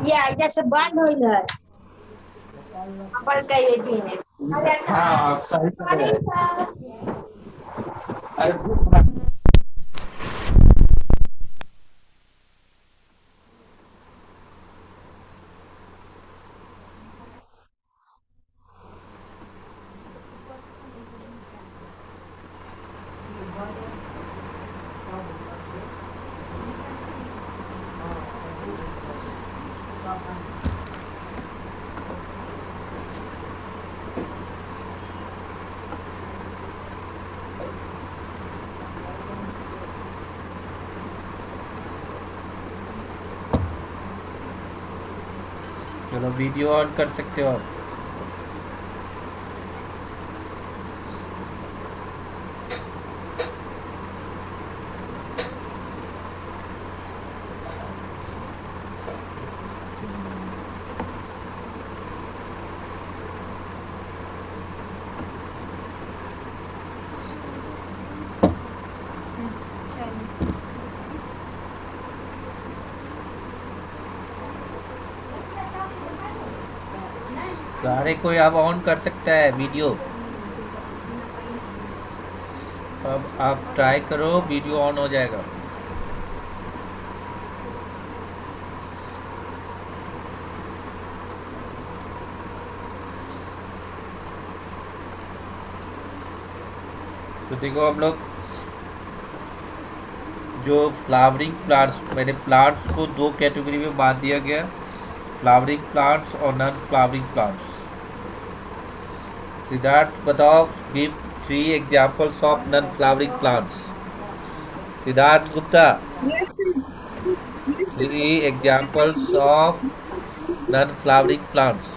या जैसे बंद होईल है पर कई भी है। हाँ सही अरे चलो वीडियो ऑन कर सकते हो आप। सारे कोई अब ऑन कर सकता है वीडियो। अब आप ट्राई करो, वीडियो ऑन हो जाएगा। तो देखो हम लोग जो फ्लावरिंग प्लांट्स, मैंने प्लांट्स को दो कैटेगरी में बांट दिया गया, फ्लावरिंग प्लांट्स और नॉन फ्लावरिंग प्लांट्स। सिद्धार्थ बताओ, give 3 examples of non flowering plants. Siddharth Gupta, 3 examples of non flowering plants.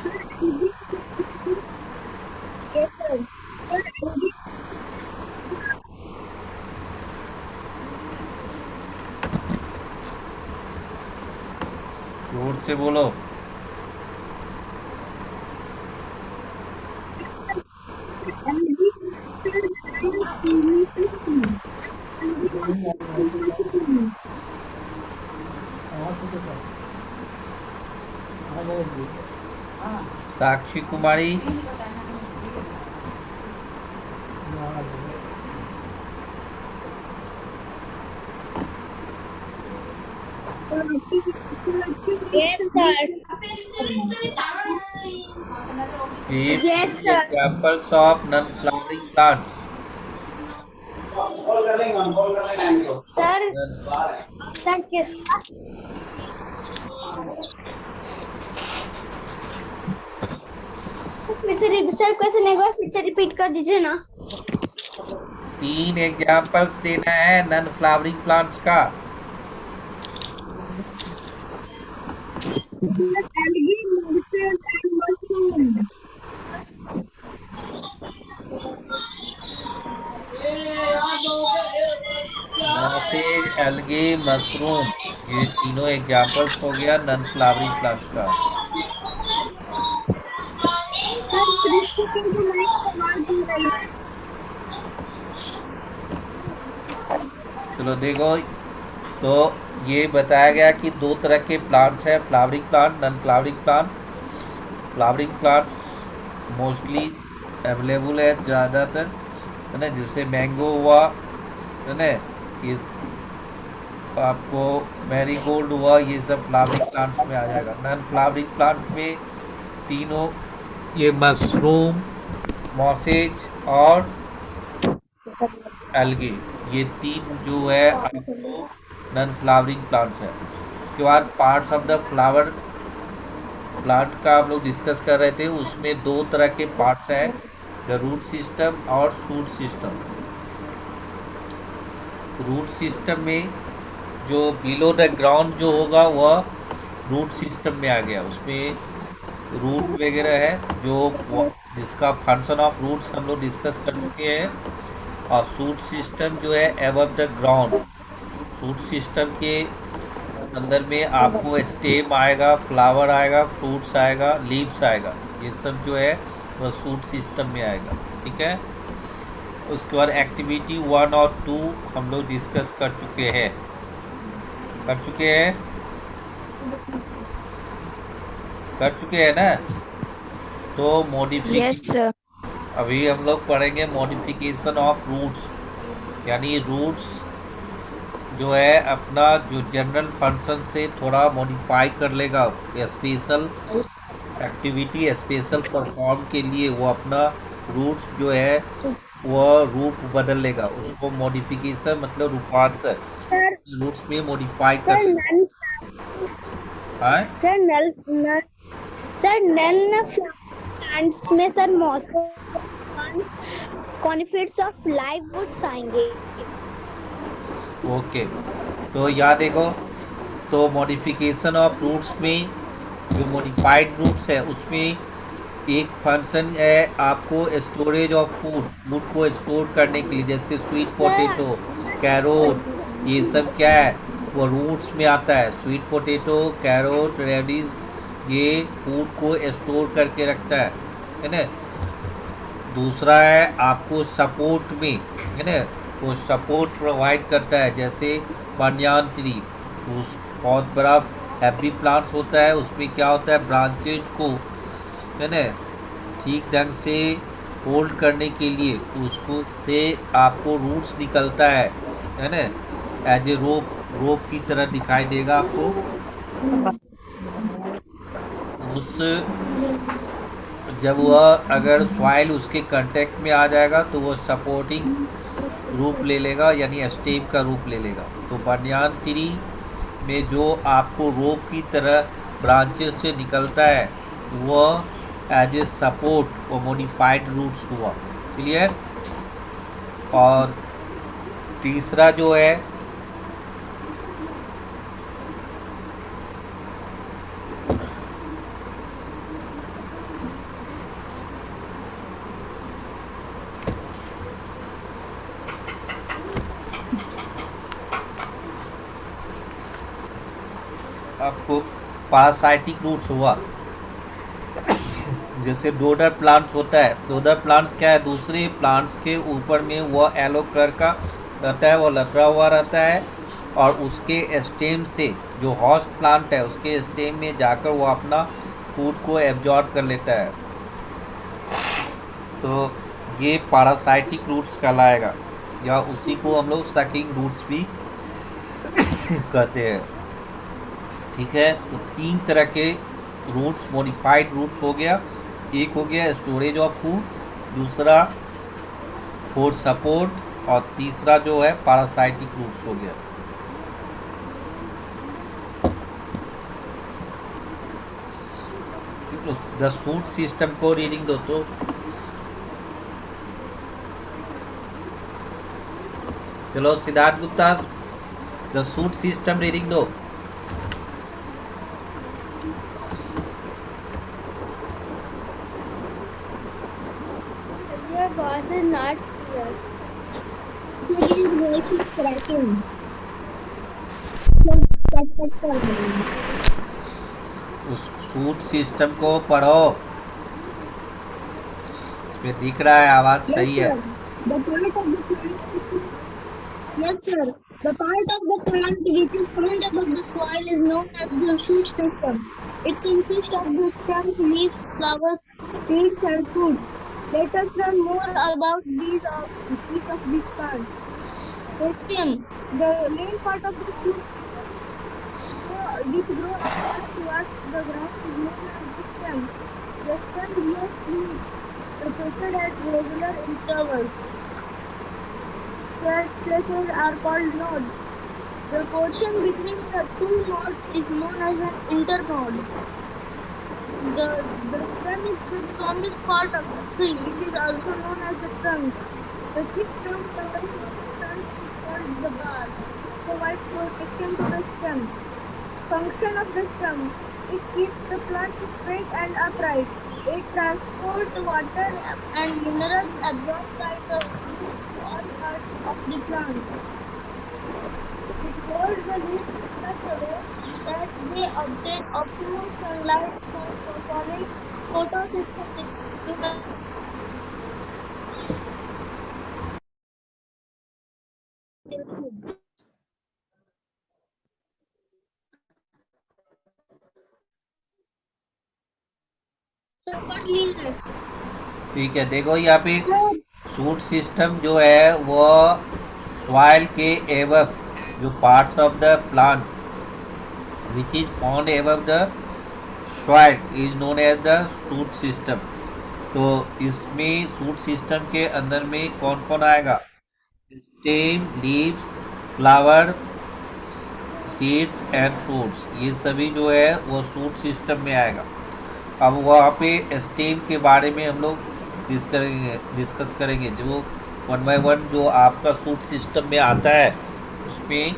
जोर से बोलो। साक्षी कुमारी, Yes, sir. Give Yes, 3 sir. Examples of non flowering plants. Sir, sir, किसका? फिर से सर क्वेश्चन एक बार फिर से रिपीट कर दीजिए ना। 3 एग्जाम्पल्स देना है नॉन फ्लावरिंग प्लांट्स का। मॉसेज, एल्गे, मशरूम, ये तीनों एग्जाम्पल्स हो गया नॉन फ्लावरिंग प्लांट्स का। चलो देखो, तो ये बताया गया कि दो तरह के प्लांट्स हैं, flowering plant, non flowering plant. Flowering plants mostly available है ज़्यादातर, है ना, जैसे मैंगो हुआ, है ना, ये आपको मैरीगोल्ड हुआ, ये सब फ्लावरिंग प्लांट्स में आ जाएगा। नॉन फ्लावरिंग प्लांट में तीनों, ये मशरूम, मॉसेज और एल्गी, ये तीन जो है आपको नॉन फ्लावरिंग प्लांट्स है। उसके बाद parts of the flower plant का हम लोग डिस्कस कर रहे थे, उसमें दो तरह के पार्ट्स हैं, द रूट सिस्टम और शूट सिस्टम। रूट सिस्टम में जो बिलो द ग्राउंड जो होगा वह रूट सिस्टम में आ गया, उसमें रूट वगैरह है जो जिसका फंक्शन ऑफ रूट्स हम लोग डिस्कस कर चुके हैं। और शूट सिस्टम जो है above the ground, shoot system के अंदर में आपको स्टेम आएगा, फ्लावर आएगा, फ्रूट्स आएगा, लीव्स आएगा, ये सब जो है वह शूट सिस्टम में आएगा। ठीक है, उसके बाद एक्टिविटी 1 और 2 हम लोग डिस्कस कर चुके हैं। कर चुके हैं, कर चुके हैं ना। तो Yes, मॉडिफिकेशन, sir. अभी हम लोग पढ़ेंगे मॉडिफिकेशन ऑफ रूट्स, यानी रूट्स जो है अपना जो जनरल फंक्शन से थोड़ा मॉडिफाई कर लेगा, स्पेशल एक्टिविटी स्पेशल परफॉर्म के लिए वो अपना रूट्स जो है वह रूप बदल लेगा, उसको मॉडिफिकेशन मतलब रूपांतर, Sir, रूट्स में मॉडिफाई कर sir, लेगा। none, हाँ, sir, none, sir, none plants में sir mosquito plants conifers of live woods आएंगे. ओके। तो याद देखो, तो मॉडिफिकेशन ऑफ रूट्स में जो मॉडिफाइड रूट्स है उसमें एक फंक्शन है आपको स्टोरेज ऑफ फूड, फूड को स्टोर करने के लिए, जैसे स्वीट पोटैटो, कैरोट, ये सब क्या है वो रूट्स में आता है। स्वीट पोटैटो, कैरोट, रेडिश, ये फूड को स्टोर करके रखता है ना। दूसरा है आपको सपोर्ट में, है ना, वो सपोर्ट प्रोवाइड करता है, जैसे बनियान ट्री, उस बहुत बड़ा हैवी प्लांट्स होता है, उसमें क्या होता है ब्रांचेज को, है ना, ठीक ढंग से होल्ड करने के लिए उसको से आपको रूट्स निकलता है ना, एज ए रोप, रोप की तरह दिखाई देगा आपको। उस जब वह अगर सॉइल उसके कांटेक्ट में आ जाएगा तो वह सपोर्टिंग रूप ले लेगा, यानी स्टेम का रूप ले लेगा। तो बनियान ट्री में जो आपको रोप की तरह ब्रांचेस से निकलता है वह एज ए सपोर्ट और मॉडिफाइड रूट्स हुआ। क्लियर। और तीसरा जो है आपको पारासाइटिक रूट्स हुआ, जैसे डोडर प्लांट्स होता है। डोडर प्लांट्स क्या है, दूसरे प्लांट्स के ऊपर में वह येलो कलर का रहता है, वो लतरा हुआ रहता है, और उसके स्टेम से जो होस्ट प्लांट है उसके स्टेम में जाकर वो अपना फूड को एब्जॉर्ब कर लेता है। तो ये पारासाइटिक रूट्स कहलाएगा, या उसी को हम लोग सकिंग रूट्स भी कहते हैं। ठीक है, तो तीन तरह के रूट्स, मॉडिफाइड रूट्स हो गया। एक हो गया स्टोरेज ऑफ फूड, दूसरा फूड सपोर्ट, और तीसरा जो है पारासाइटिक रूट्स हो गया। द सूट सिस्टम को रीडिंग दो तो। चलो Siddharth Gupta, the shoot system reading दो। Your voice is not clear. Your voice is cracking. उस सूट सिस्टम को पढ़ो, इसमें दिख रहा है आवाज Yes, सही है। sir. The part of the plant. Yes, sir. The part of the plant which is found above the soil is known as the shoot system. It consists of the stems, leaves, flowers, seeds, and fruit. Let us learn more about each of these plants. The stem, the main part of the shoot which grows upwards towards the ground is known as the stem. The stem bears leaves rotated at regular intervals. Their places are called nodes. The portion between the two nodes is known as an internode. The stem is the strongest part of the tree. It is also known as the trunk. The thick trunk covering the trunk is called the bark. It provides protection to the stem. Function of the stem. It keeps the plant straight and upright. It transports water and minerals absorbed by the roots to all parts of the plant. It holds the leaves in such a way that they obtain optimum sunlight for performing photosynthesis. Sir पढ़ लीजिए। ठीक है, देखो यहाँ पे sir shoot system जो है वो सॉइल के एबव जो parts of the plant which is found above the soil is known as the shoot system. तो इसमें शूट सिस्टम के अंदर में कौन कौन आएगा? Stem, leaves, flower, seeds and fruits, ये सभी जो है वो शूट सिस्टम में आएगा। अब वहाँ पे स्टेम के बारे में हम लोग डिस्कस करेंगे जो वन बाय वन जो आपका शूट सिस्टम में आता है उसमें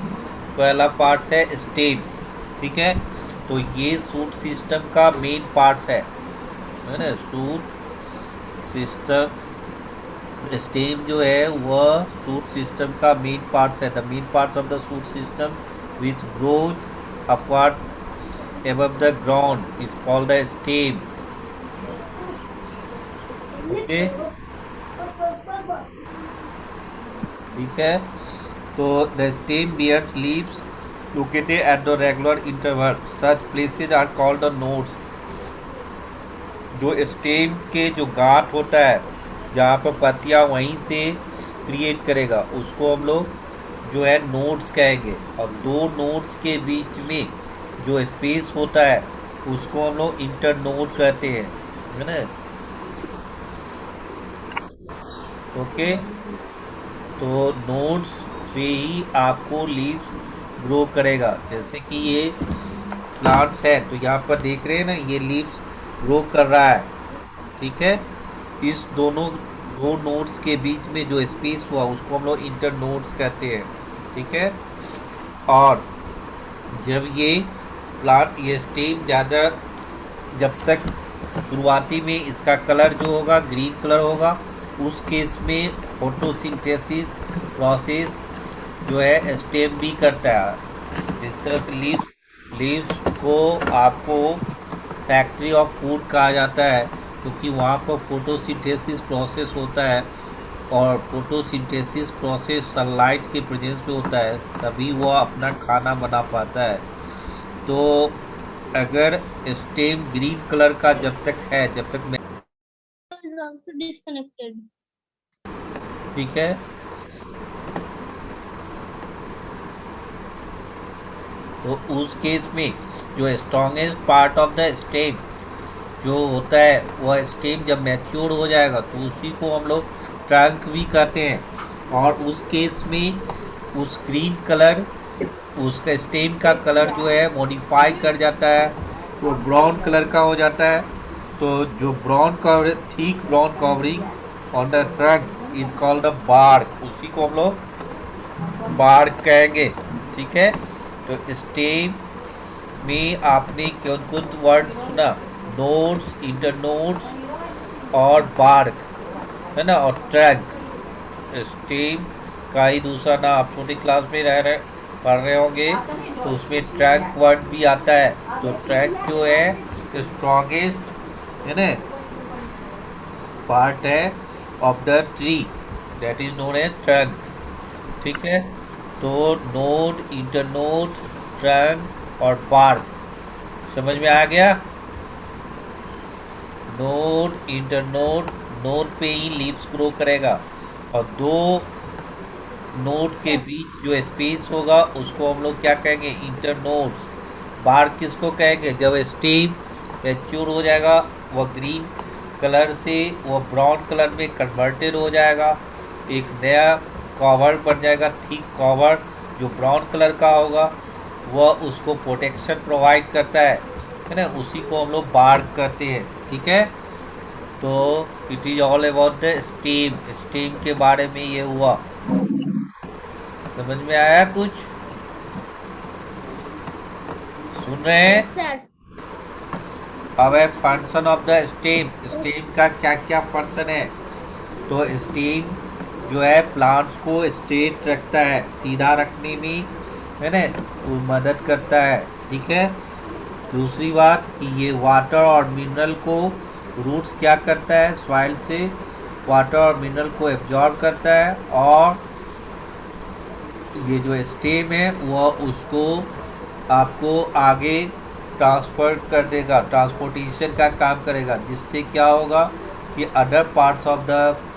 पहला पार्ट है स्टेम। ठीक है, तो ये शूट सिस्टम का मेन पार्ट है ना। शूट सिस्टम स्टेम जो है वह शूट सिस्टम का मेन पार्ट है। The main parts of the shoot system which grows upward above the ground is called the stem. Okay, ठीक है, तो the stem bears leaves located at the regular interval. Such places are called the nodes. जो stem के जो गांठ होता है जहाँ पर पत्तियाँ वहीं से क्रिएट करेगा उसको हम लोग जो है नोड्स कहेंगे। और दो नोड्स के बीच में जो स्पेस होता है उसको हम लोग इंटर नोड कहते हैं, है ना। ओके, तो नोड्स पे ही आपको लीव्स ग्रो करेगा। जैसे कि ये प्लांट्स है तो यहाँ पर देख रहे हैं ना, ये लीव्स ग्रो कर रहा है। ठीक है, इस दो नोड्स के बीच में जो स्पेस हुआ उसको हम लोग इंटर नोड्स कहते हैं। ठीक है, और जब ये स्टेम ज़्यादा जब तक शुरुआती में इसका कलर जो होगा ग्रीन कलर होगा उस केस में फोटोसिंथेसिस प्रोसेस जो है स्टेम भी करता है। जिस तरह से लीव्स को आपको फैक्ट्री ऑफ फूड कहा जाता है क्योंकि वहाँ पर फोटोसिंथेसिस प्रोसेस होता है और फोटोसिंथेसिस प्रोसेस सनलाइट के प्रेजेंस में होता है तभी वो अपना खाना बना पाता है। तो अगर स्टेम ग्रीन कलर का जब तक मैं is also disconnected. ठीक है, तो उस केस में जो strongest part of the stem जो होता है वह स्टेम जब मैच्योर हो जाएगा तो उसी को हम लोग ट्रंक भी कहते हैं। और उस केस में उस ग्रीन कलर उसका स्टेम का कलर जो है मॉडिफाई कर जाता है, वो ब्राउन कलर का हो जाता है। तो जो thick brown covering on the trunk is called the bark, उसी को हम लोग बार्क कहेंगे। ठीक है, तो स्टेम में आपने कौन कौन वर्ड सुना? नोड्स, इंटरनोड्स और बार्क, है ना, और ट्रंक। स्टेम का ही दूसरा नाम आप छोटी क्लास में पढ़ रहे होंगे तो उसमें ट्रंक वर्ड भी आता है। तो ट्रंक जो है स्ट्रॉन्गेस्ट है ना पार्ट है of the tree, that is known as trunk. ठीक है, तो नोड, इंटरनोड, ट्रंक और बार्क समझ में आ गया। नोड, इंटरनोड, नोड पे ही लीव्स ग्रो करेगा और दो नोड के बीच जो स्पेस होगा उसको हम लोग क्या कहेंगे? इंटरनोड्स। बार्क किसको कहेंगे? जब स्टेम मैच्योर हो जाएगा वह ग्रीन कलर से वह ब्राउन कलर में कन्वर्टेड हो जाएगा, एक नया कवर बन जाएगा, थिक कवर जो ब्राउन कलर का होगा वह उसको प्रोटेक्शन प्रोवाइड करता है ना, उसी को हम लोग बार्क कहते हैं। ठीक है, तो it is all about the stem. Stem के बारे में ये हुआ, समझ में आया कुछ? सुन रहे हैं? Sir, अब है function of the stem. Stem का क्या क्या फंक्शन है? तो स्टेम जो है प्लांट्स को स्ट्रेट रखता है, सीधा रखने में है ना वो मदद करता है। ठीक है, दूसरी बात कि ये वाटर और मिनरल को रूट्स क्या करता है? सॉइल से वाटर और मिनरल को एब्जॉर्ब करता है और ये जो स्टेम है वह उसको आपको आगे ट्रांसफर कर देगा, ट्रांसपोर्टेशन का काम करेगा, जिससे क्या होगा कि other parts of the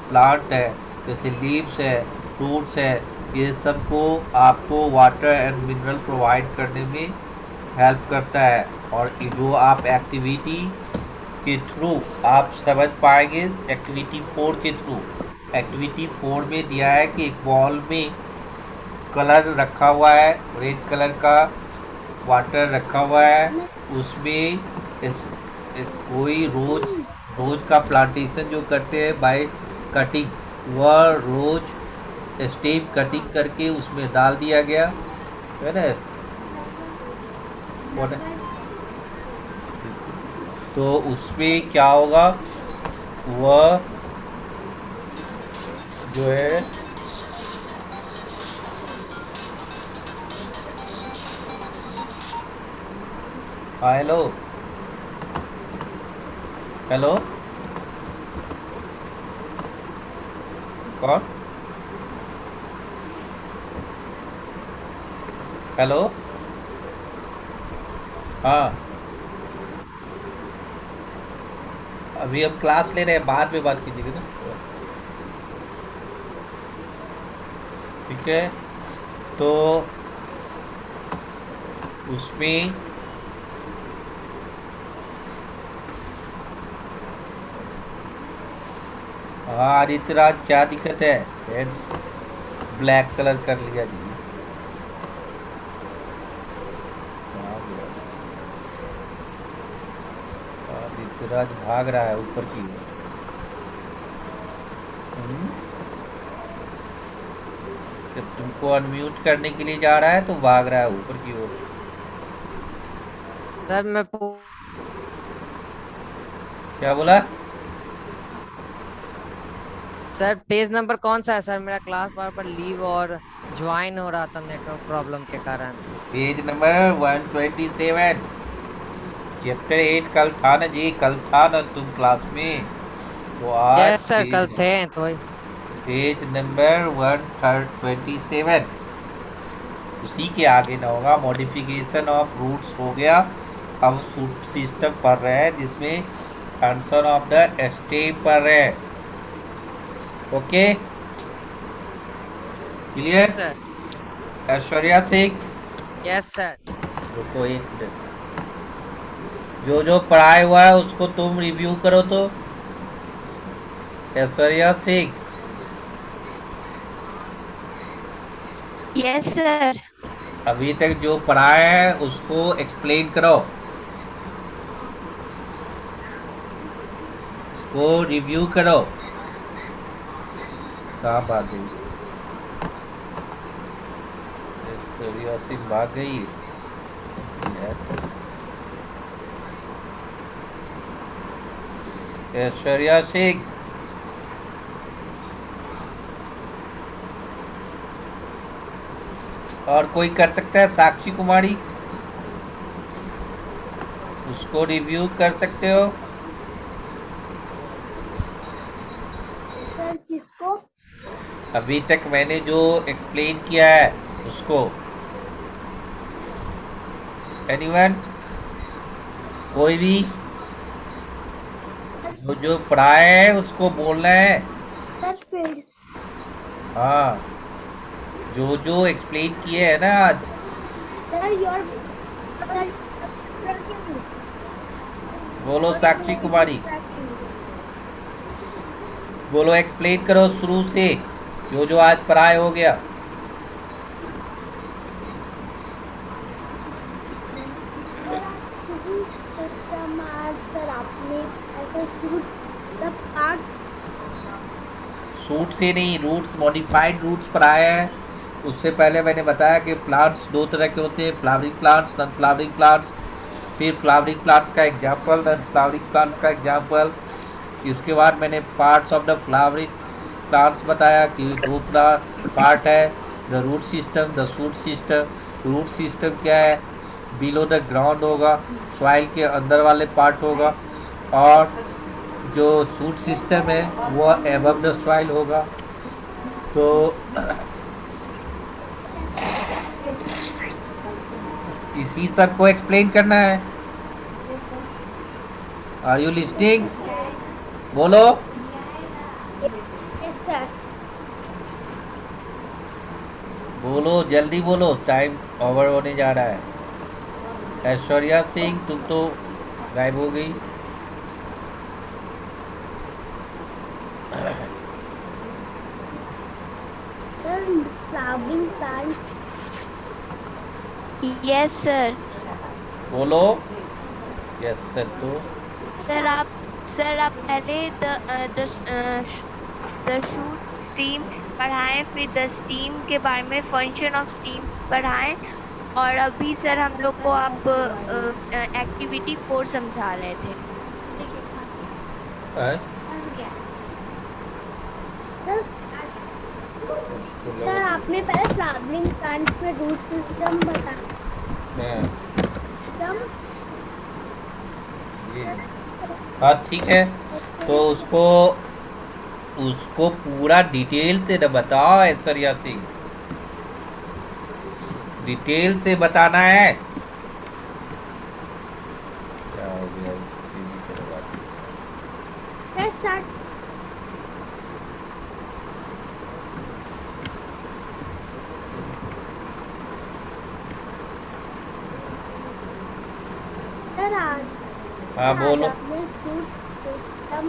plant है, जैसे लीव्स है, फ्रूट्स है, ये सबको आपको वाटर एंड मिनरल प्रोवाइड करने में हेल्प करता है। और जो आप एक्टिविटी के थ्रू आप समझ पाएंगे, एक्टिविटी 4 के थ्रू। एक्टिविटी 4 में दिया है कि एक बॉल में कलर रखा हुआ है, रेड कलर का वाटर रखा हुआ है, उसमें कोई रोज का प्लांटेशन जो करते हैं बाय कटिंग, वह रोज स्टेम कटिंग करके उसमें डाल दिया गया है ना। तो उसमें क्या होगा, वह जो है हाँ हेलो हेलो कौन, हेलो, हाँ अभी हम क्लास ले रहे हैं, बाद में बात कीजिएगा ना, ठीक है। तो उसमें हाँ आदित्यराज क्या दिक्कत है, हेड्स ब्लैक कलर कर लिया जी, आदित्यराज भाग रहा है ऊपर की ओर। जब तुमको अनम्यूट करने के लिए जा रहा है तो भाग रहा है ऊपर की ओर। सर मैं क्या बोला सर पेज नंबर कौन सा है सर? मेरा क्लास बार पर लीव और ज्वाइन हो रहा था नेटवर्क प्रॉब्लम के कारण। पेज नंबर 127, चैप्टर 8 कल था ना जी, कल था ना तुम क्लास में, तो आज यस सर कल थे तो पेज नंबर 127 उसी के आगे ना होगा। मॉडिफिकेशन ऑफ रूट्स हो गया, हम सूट सिस्टम पढ़ रहे हैं जिसमें फंक्शन ऑफ द स्टेम पढ़ रहे हैं। Okay clear? Sir Aishwarya Singh yes sir. रुको एक मिनट, जो जो पढ़ाया हुआ है उसको तुम रिव्यू करो तो। Aishwarya Singh yes sir. अभी तक जो पढ़ाया है उसको एक्सप्लेन करो, उसको रिव्यू करो। कहाँ भाग गई ऐश्वर्या सिंह, भाग गई ऐश्वर्या सिंह। और कोई कर सकता है? साक्षी कुमारी, उसको रिव्यू कर सकते हो? सर किसको? अभी तक मैंने जो एक्सप्लेन किया है उसको। एनीवन, कोई भी जो पढ़ाया है उसको बोलना है। Sir fields. हाँ जो जो एक्सप्लेन किए है ना आज, सर योर बोलो साक्षी कुमारी, बोलो एक्सप्लेन करो शुरू से, जो जो आज पढ़ाए हो गया। सिस्टम आज सर आपने ऐसे पार्ट सूट से नहीं, रूट्स, मॉडिफाइड रूट्स पढ़ाया है। उससे पहले मैंने बताया कि प्लांट्स दो तरह के होते हैं, flowering plants, non flowering plants. फिर फ्लावरिंग प्लांट्स का एग्जाम्पल, नॉन फ्लावरिंग प्लांट्स का एग्जाम्पल। इसके बाद मैंने parts of the flowering plants बताया कि दो पार्ट है, the root system, the shoot system. Root system क्या है? बिलो द ग्राउंड होगा, सॉइल के अंदर वाले पार्ट होगा, और जो शूट सिस्टम है वो एबव द सॉइल होगा। तो इसी सब को एक्सप्लेन करना है। Are you listening? बोलो। Yes, sir. बोलो जल्दी बोलो, टाइम ओवर होने जा रहा है। ऐश्वर्या सिंह तुम तो गायब हो गई। Sir, flowering plant. Yes sir. बोलो। Yes sir. तो सर आप पहले द शूट स्टीम पढ़ाएं, फिर द स्टीम के बारे में फंक्शन ऑफ स्टीम्स पढ़ाएं, और अभी सर हम लोग को आप एक्टिविटी 4 समझा रहे थे। है? सर आपने पहले फ्लावरिंग प्लांट्स में रूट सिस्टम बताया। हाँ। हाँ ठीक है, तो उसको पूरा डिटेल से न बताओ ऐश्वर्या सिंह, डिटेल से बताना है। क्या हो गया? स्टार्ट। सर हाँ बोलो। आपने सिस्टम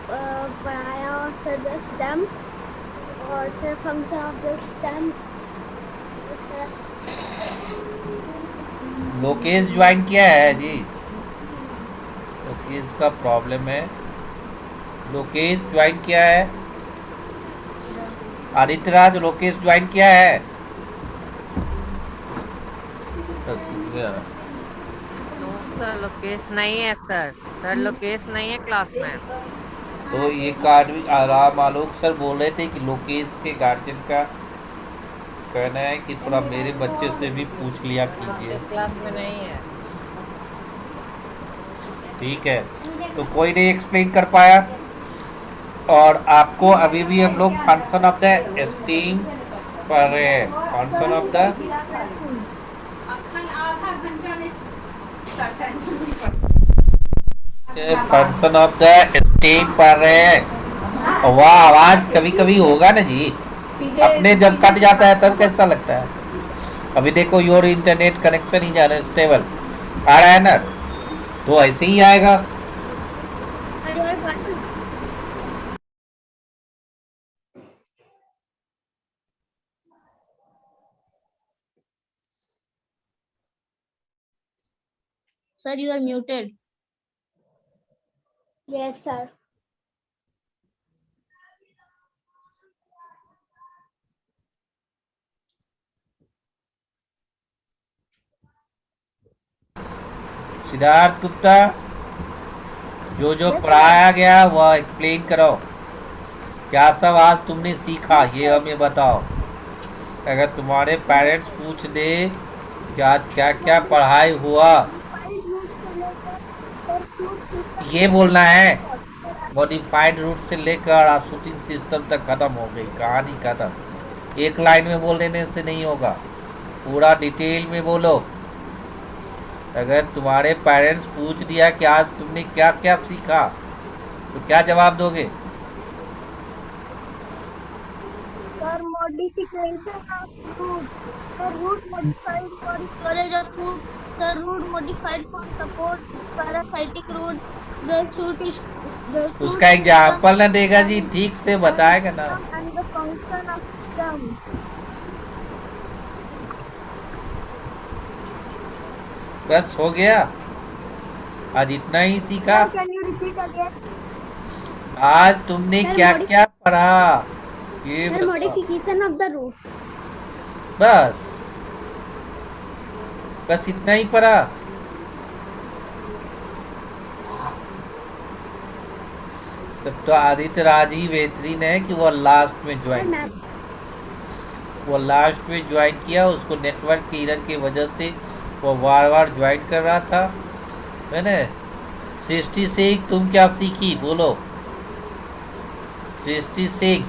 पढ़ाया, और सर द स्टेम, और फिर function of the stem. Lokesh join किया है जी, लोकेश का प्रॉब्लम है। लोकेश ज्वाइन किया है। आदित्यराज लोकेश ज्वाइन किया है। नो सर, लोकेश नहीं है सर। सर लोकेश नहीं है क्लास में। तो एक आदमी राम आलोक सर बोल रहे थे कि लोकेश के गार्जियन का कहना है कि थोड़ा मेरे बच्चे से भी पूछ लिया कीजिए। इस क्लास में नहीं है। ठीक है, तो कोई नहीं एक्सप्लेन कर पाया, और आपको अभी भी हम लोग फंक्शन ऑफ द स्टीम पढ़ रहे हैं। फंक्शन ऑफ द स्टीम पढ़ रहे हैं। वाह, आवाज कभी कभी होगा ना जी, अपने जब कट जाता है तब कैसा लगता है। अभी देखो योर इंटरनेट कनेक्शन ही जाना स्टेबल आ रहा है ना, तो ऐसे ही आएगा। Sir, you are muted. Yes, sir. Siddharth Gupta, जो पढ़ाया गया वह एक्सप्लेन करो। क्या सब आज तुमने सीखा ये हमें बताओ। अगर तुम्हारे पेरेंट्स पूछ दे कि आज क्या क्या पढ़ाई हुआ, ये बोलना है। मॉडिफाइड रूट से लेकर शूटिंग सिस्टम तक खत्म हो गई कहानी, खत्म। एक लाइन में बोल देने से नहीं होगा, पूरा डिटेल में बोलो। अगर तुम्हारे पेरेंट्स पूछ दिया कि आज तुमने क्या क्या सीखा, तो क्या जवाब दोगे? Sir, modification of root. Sir, root modified for storage of food. Sir, root modified for support parasitic root. The shoot is उसका एग्जाम्पल ना देगा जी, ठीक से बताएगा ना। and the function of stem. बस हो गया, आज इतना ही सीखा। Sir, can you repeat again? आज तुमने Sir, क्या क्या पढ़ा ये Sir, बताओ। modification of the root. बस इतना ही पढ़ा। तब तो आदित्य राज ही बेहतरीन है कि वो लास्ट में ज्वाइन किया। वो लास्ट में ज्वाइन किया, उसको नेटवर्क की एरर की वजह से वो बार बार ज्वाइन कर रहा था, है ना। सृष्टि सिंह तुम क्या सीखी बोलो। सृष्टि सिंह,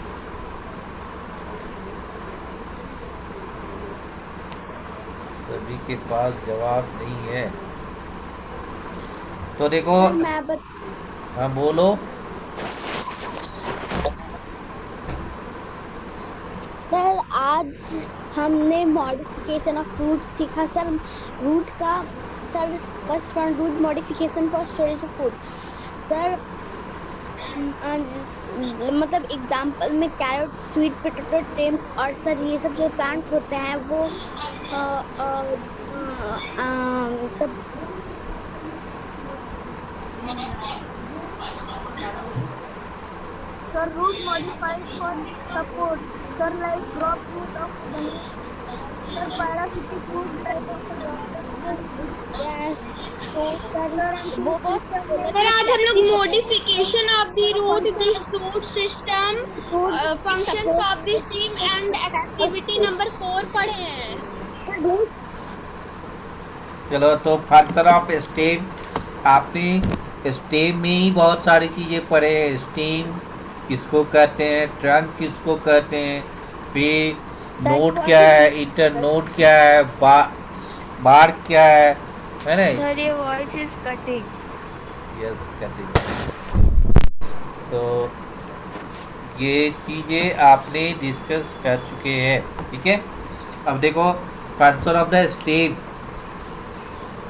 सभी के पास जवाब नहीं है। तो तो देखो, हाँ बोलो। सर आज हमने मॉडिफिकेशन ऑफ रूट सीखा सर। रूट का sir first one, root modification for storage of food. Sir मतलब एग्जांपल में कैरेट, स्वीट पोटैटो, टेम और सर ये सब जो प्लांट होते हैं वो तब sir root modified for support sir like crop root of sir parasitic root type of yes so sir वो सर आज हम लोग modification of the root, the shoot system, functions of the stem and activity number 4 पढ़े हैं। चलो, तो function of stem, आपने stem में ही बहुत सारी चीज़ें पढ़े हैं। स्टेम किसको कहते हैं, ट्रंक किसको कहते हैं, फिर नोड क्या है, इंटर नोड क्या है, बार क्या है ना। सर ये voice is cutting. Yes, cutting. तो ये चीज़ें आपने डिस्कस कर चुके हैं, ठीक है। अब देखो function of the stem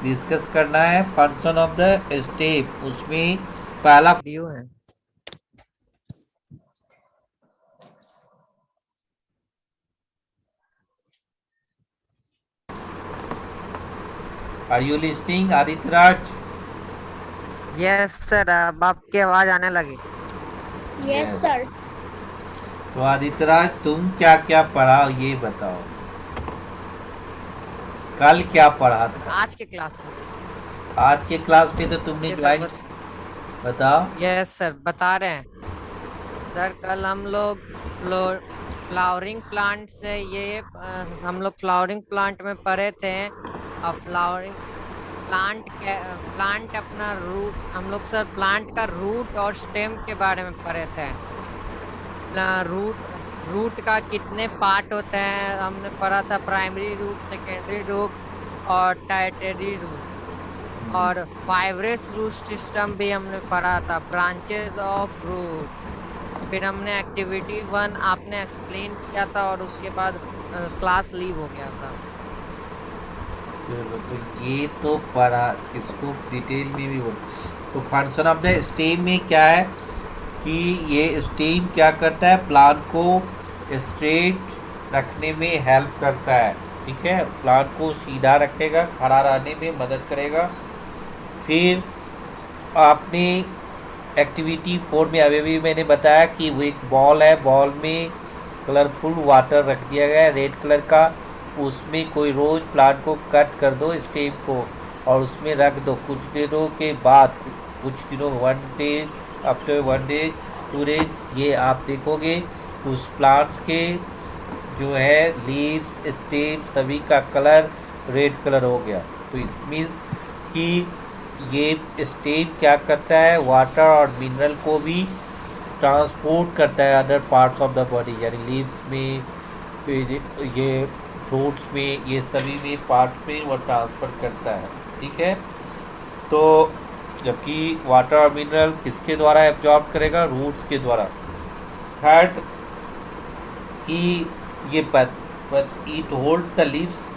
discuss करना है। फंक्शन ऑफ द स्टेम, उसमें पहला व्यू है। Are you listening Adityaraj? Yes sir, अब आपकी आवाज आने लगी। Yes sir. तो आदित्यराज, तुम क्या क्या पढ़ा ये बताओ। कल क्या पढ़ा था आज के क्लास में? आज के क्लास में तो तुमने ज्वाइन, बताओ। यस सर, बता रहे हैं सर। कल हम लोग फ्लावरिंग प्लांट से ये हम लोग फ्लावरिंग प्लांट में पढ़े थे। अब फ्लावरिंग प्लांट अपना रूट, हम लोग सर प्लांट का रूट और स्टेम के बारे में पढ़े थे। रूट का कितने पार्ट होते हैं हमने पढ़ा था, प्राइमरी रूट, सेकेंडरी रूट और टर्टियरी रूट। और फाइब्रस रूट सिस्टम भी हमने पढ़ा था, ब्रांचेस ऑफ रूट। फिर हमने एक्टिविटी 1 आपने एक्सप्लेन किया था और उसके बाद क्लास लीव हो गया था। चलो, तो ये तो पढ़ा, इसको डिटेल में भी बोल। तो फंक्शन ऑफ द स्टेम में क्या है कि ये स्टेम क्या करता है, प्लांट को स्ट्रेट रखने में हेल्प करता है, ठीक है। प्लांट को सीधा रखेगा, खड़ा रहने में मदद करेगा। फिर आपने एक्टिविटी 4 में अभी भी मैंने बताया कि वो एक बॉल है, बॉल में कलरफुल वाटर रख दिया गया है रेड कलर का। उसमें कोई रोज़ प्लांट को कट कर दो, स्टेम को, और उसमें रख दो। कुछ दिनों के बाद, कुछ दिनों 1 डे, आफ्टर 1 डे 2 डेज, ये आप देखोगे उस प्लांट्स के जो है लीव्स, स्टेम सभी का कलर रेड कलर हो गया। तो इट मीन्स कि ये स्टेम क्या करता है, वाटर और मिनरल को भी ट्रांसपोर्ट करता है other parts of the body, यानी लीव्स में, ये फ्रूट्स में, ये सभी में पार्ट में वो ट्रांसफ़र करता है, ठीक है। तो जबकि वाटर और मिनरल किसके द्वारा एब्जॉर्ब करेगा, रूट्स के द्वारा। थर्ड कि ये इट होल्ड द लीव्स,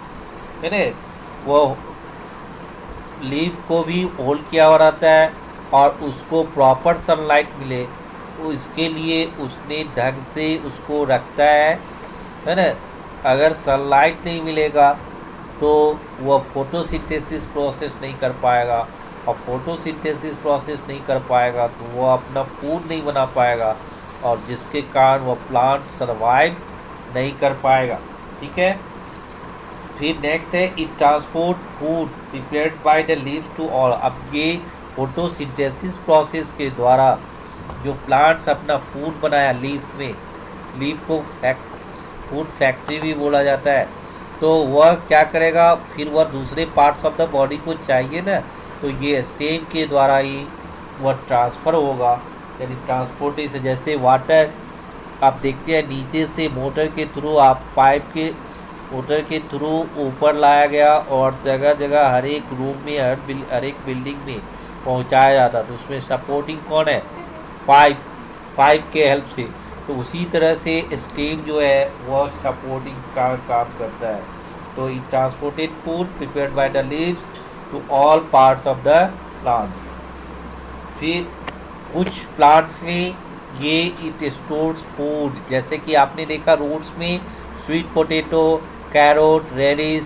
है ना, वो लीफ को भी होल्ड किया हुआ रहता है और उसको प्रॉपर सनलाइट मिले, तो इसके लिए उसने ढंग से उसको रखता है ना। अगर सनलाइट नहीं मिलेगा तो वह फोटोसिंथेसिस प्रोसेस नहीं कर पाएगा, और फोटोसिंथेसिस प्रोसेस नहीं कर पाएगा तो वो अपना फूड नहीं बना पाएगा, और जिसके कारण वह प्लांट सरवाइव नहीं कर पाएगा, ठीक है। फिर नेक्स्ट है it transport food prepared by the leaves to all. अब ये फोटोसिंथेसिस प्रोसेस के द्वारा जो प्लांट्स अपना फूड बनाया लीफ में, लीफ को फूड फैक्ट्री भी बोला जाता है, तो वह क्या करेगा, फिर वह दूसरे पार्ट्स ऑफ द बॉडी को चाहिए ना, तो ये स्टेम के द्वारा ही वह ट्रांसफ़र होगा, यानी ट्रांसपोर्टेशन। जैसे वाटर आप देखते हैं नीचे से मोटर के थ्रू, आप पाइप के मोटर के थ्रू ऊपर लाया गया, और जगह जगह हर एक रूम में, हर एक बिल्डिंग में पहुंचाया जाता, तो उसमें सपोर्टिंग कौन है? पाइप, पाइप के हेल्प से। तो उसी तरह से स्टेम जो है वह सपोर्टिंग का काम करता है। तो it transported food prepared by the leaves to all parts of the plant. फिर कुछ प्लांट्स में ये इट स्टोर्स फूड, जैसे कि आपने देखा रूट्स में स्वीट पोटैटो, कैरोट, रेडिश,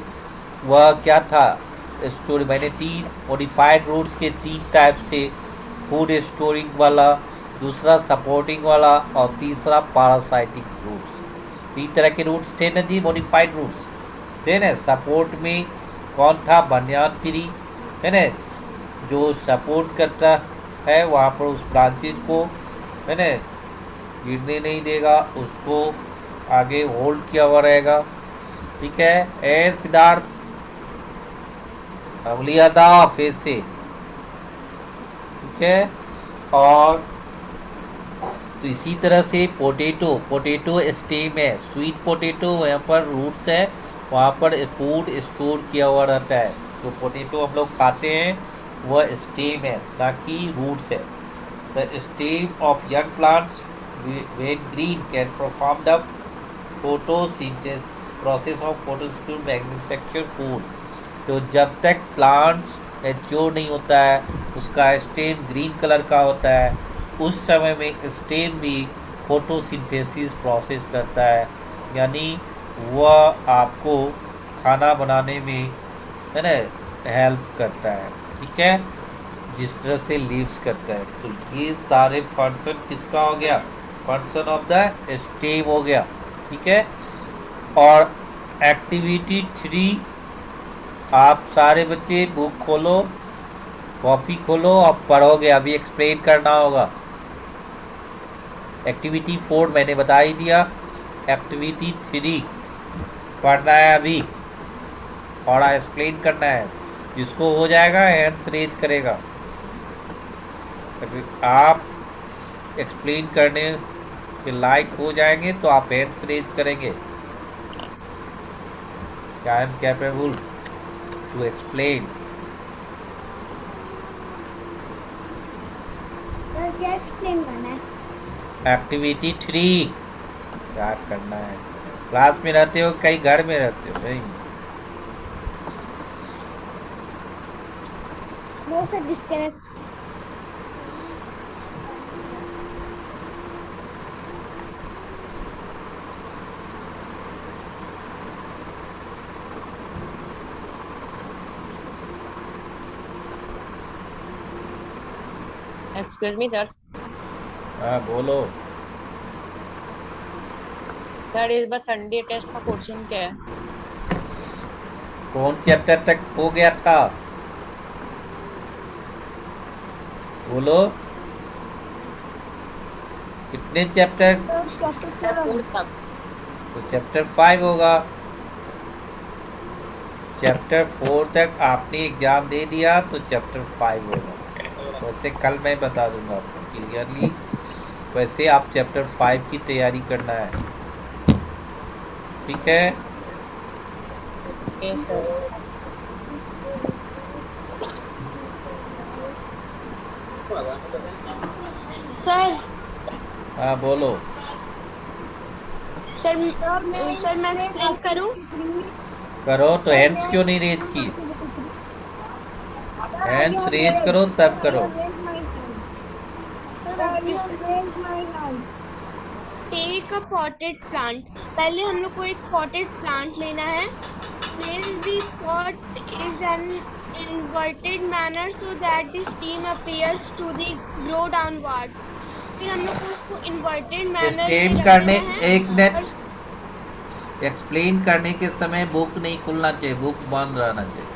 वह क्या था स्टोर। मैंने 3 मॉडिफाइड रूट्स के 3 टाइप्स थे, फूड स्टोरिंग वाला, दूसरा सपोर्टिंग वाला और तीसरा पैरासाइटिक रूट्स। 3 तरह के रूट्स थे ना जी, मॉडिफाइड रूट्स थे ना। सपोर्ट में कौन था? बनियान ट्री है ना, जो सपोर्ट करता है वहाँ पर उस ब्रांचेज को, है ना, गिरने नहीं देगा, उसको आगे होल्ड किया हुआ रहेगा। ठीक है। ए सिद्धार्थ, अवलियादा फेस से, ठीक है। और तो इसी तरह से पोटैटो, पोटैटो स्टेम है, स्वीट पोटैटो वहाँ पर रूट्स है, वहाँ पर फूड स्टोर किया हुआ रहता है। तो पोटैटो हम लोग खाते हैं वह स्टेम है, ना कि रूट्स है। The stem of young plants when green can perform the photosynthesis process of photosynthesis manufacture food। तो जब तक प्लांट्स मैच्योर नहीं होता है, उसका स्टेम ग्रीन कलर का होता है, उस समय में स्टेम भी फोटोसिंथेसिस प्रोसेस करता है, यानी वह आपको खाना बनाने में, है ना, हेल्प करता है। ठीक है, जिस तरह से लीव्स करता है। तो ये सारे फंक्शन किसका हो गया? फंक्शन ऑफ द स्टेम हो गया। ठीक है। और एक्टिविटी 3, आप सारे बच्चे बुक खोलो, कॉपी खोलो और पढ़ोगे, अभी एक्सप्लेन करना होगा। एक्टिविटी 4 मैंने बता ही दिया, एक्टिविटी 3 पढ़ना है अभी और एक्सप्लेन करना है। जिसको हो जाएगा हैंड्स रेज करेगा। अगर आप एक्सप्लेन करने के लायक हो जाएंगे तो आप हैंड्स रेज करेंगे। I am capable to explain. क्या एक्सप्लेन करना है? एक्टिविटी 3 क्या करना है? क्लास में रहते हो कहीं घर में रहते हो? नहीं, no sir, disconnect. Excuse me sir. हाँ बोलो। सर इस बार संडे टेस्ट का क्वेश्चन क्या है? कौन चैप्टर तक हो गया था? बोलो, कितने चैप्टर? फोर्थ तक। तो चैप्टर 5 होगा। चैप्टर 4 तक आपने एग्जाम दे दिया तो चैप्टर 5 होगा। वैसे कल मैं बता दूंगा आपको क्लियरली। वैसे आप चैप्टर 5 की तैयारी करना है। ठीक है। Okay sir. सर हाँ बोलो। सर मैं एक्सप्लेन करूं? करो तो हैंड्स क्यों नहीं रेज की? हैंड्स रेज करो तब करो। Take a potted plant. पहले हम लोग को एक पॉटेड प्लांट लेना है। Place the pot is an inverted manner so that the steam appears to the grow downward। फिर हम लोग को उसको इन्वर्टेड मैनर स्टेम करने, एक मिनट, एक्सप्लेन करने के समय बुक नहीं खुलना चाहिए, बुक बंद रहना चाहिए।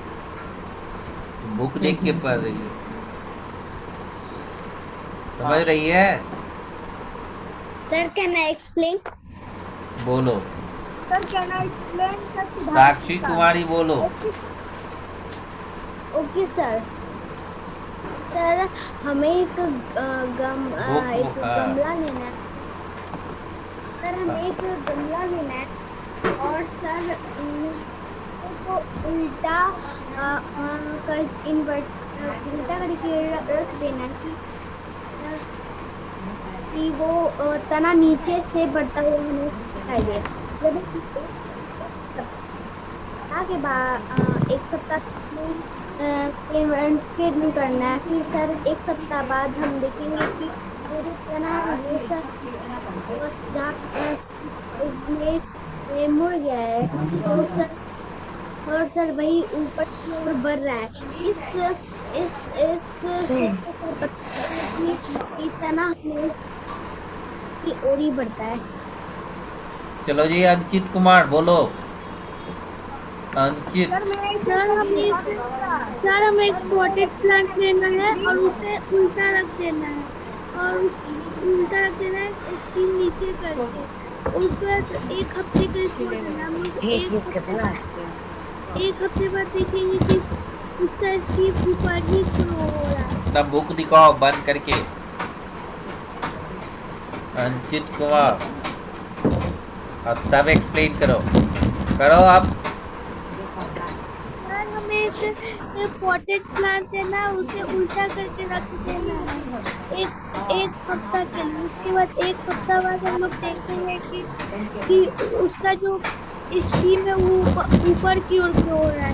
बुक देख के पढ़ रही है, समझ रही है? Sir can I explain? बोलो। Sir can I explain? Sakshi Kumari बोलो। Okay sir. सर हमें एक गमला लेना है। सर हमें एक गमला लेना है और सर को उल्टा उल्टा करके रख देना कि वो तना नीचे से बढ़ता हुआ हमें दिखाई दे। जब के बाद एक सप्ताह नहीं करना है, फिर सर एक सप्ताह बाद हम देखेंगे कि मेरे तना वो सर जहाँ इसमें मुड़ गया है तो सर और सर वही ऊपर की ओर बढ़ रहा है। इस कि तना की ओर ही बढ़ता है। चलो जी अंकित कुमार बोलो। अंकित सर हमें एक पॉटेड प्लांट लेना है और उसे उल्टा रख देना है और उल्टा रख देना है इसकी नीचे करके। उसके बाद एक हफ्ते के लिए छोड़ देना। एक हफ्ते बाद देखेंगे कि उसका स्टीम ऊपर ही ग्रो हो रहा है। ना बुक दिखाओ बंद करके। अंकित कुमार अब तब एक्सप्लेन करो आप। सर हमें एक पॉटेड प्लांट देना है, उसे उल्टा करके रख देना है एक हफ्ता के लिए। उसके बाद एक हफ्ता बाद हम लोग देखेंगे कि उसका जो स्टीम है वो ऊपर की ओर ग्रो हो रहा है।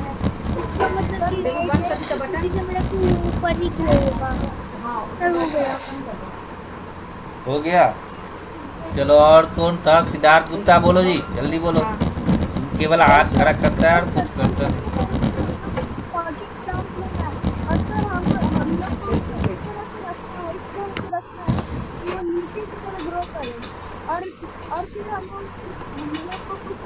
इसका मतलब कि मेरा ऊपर ही ग्रो होगा। सर हो गया। चलो और कौन था? सिद्धार्थ गुप्ता बोलो जी, जल्दी बोलो। केवल हाथ खड़ा करता है और कुछ करता है। और फिर हम लोग को कुछ